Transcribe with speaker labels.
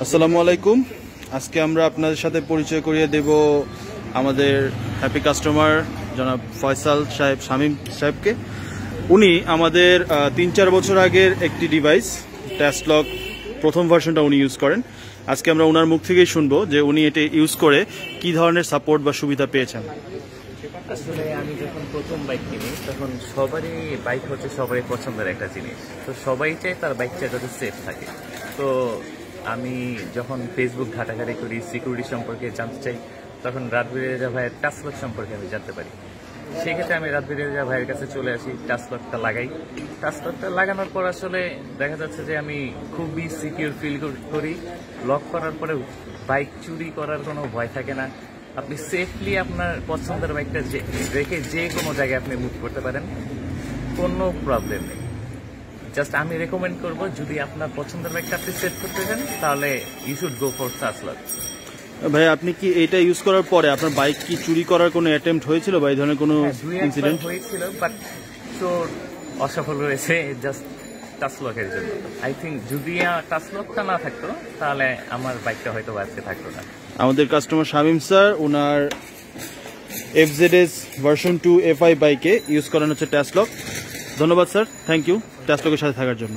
Speaker 1: আসসালামু আলাইকুম। আজকে আমরা আপনাদের সাথে পরিচয় করিয়ে দেব আমাদের হ্যাপি কাস্টমার জনাব ফয়সাল সাহেব শামীম সাহেবকে। উনি আমাদের ৩-৪ বছর আগের একটি ডিভাইস টেস্টলক প্রথম ভার্সনটা উনি ইউজ করেন। আজকে আমরা ওনার মুখ থেকেই শুনবো যে উনি এটা ইউজ করে কি ধরনের সাপোর্ট বা সুবিধা পেয়েছেন।
Speaker 2: আসলে আমি যখন প্রথম বাইক কিনি তখন সবারই বাইক হচ্ছে সবারই পছন্দের একটা জিনিস, তো সবাই চায় তার বাইকটা যাতে সেফ থাকে। তো আমি যখন ফেসবুক ঘাটাঘাটি করি, সিকিউরিটি সম্পর্কে জানতে চাই, তখন রাতবির রেজা ভাইয়ের টাচলক সম্পর্কে আমি জানতে পারি। সেক্ষেত্রে আমি রাতবির রেজা ভাইয়ের কাছে চলে আসি, টাচলকটা লাগাই। টাচলকটা লাগানোর পর আসলে দেখা যাচ্ছে যে আমি খুবই সিকিউর ফিল করি। লক করার পরে বাইক চুরি করার কোনো ভয় থাকে না। আপনি সেফলি আপনার পছন্দের বাইকটা রেখে যে কোনো জায়গায় আপনি মুভ করতে পারেন, কোনো প্রবলেম নেই। জাস্ট আমি রেকমেন্ড করব, যদি আপনার পছন্দের বাইকটা আপনি সেট করতে চান তাহলে you should go for touch lock.
Speaker 1: ভাই, আপনি কি এটা ইউজ করার পরে আপনার বাইক কি চুরি করার কোনো অ্যাটেম্প্ট হয়েছিল বা এই ধরনের কোনো ইনসিডেন্ট
Speaker 2: হয়েছিল, বাট চোর অসফল হয়েছে জাস্ট টাচলকের জন্য। আই থিঙ্ক যদি টাচলকটা না থাকতো তাহলে আমার বাইকটা হয়তো আজকে থাকতো না।
Speaker 1: আমাদের কাস্টমার শামীম স্যার ওনার FZS ভার্সন 2 FI বাইকে ইউজ করানো হচ্ছে টাচলক। ধন্যবাদ স্যার, থ্যাংক ইউ টাচলকের সাথে থাকার জন্য।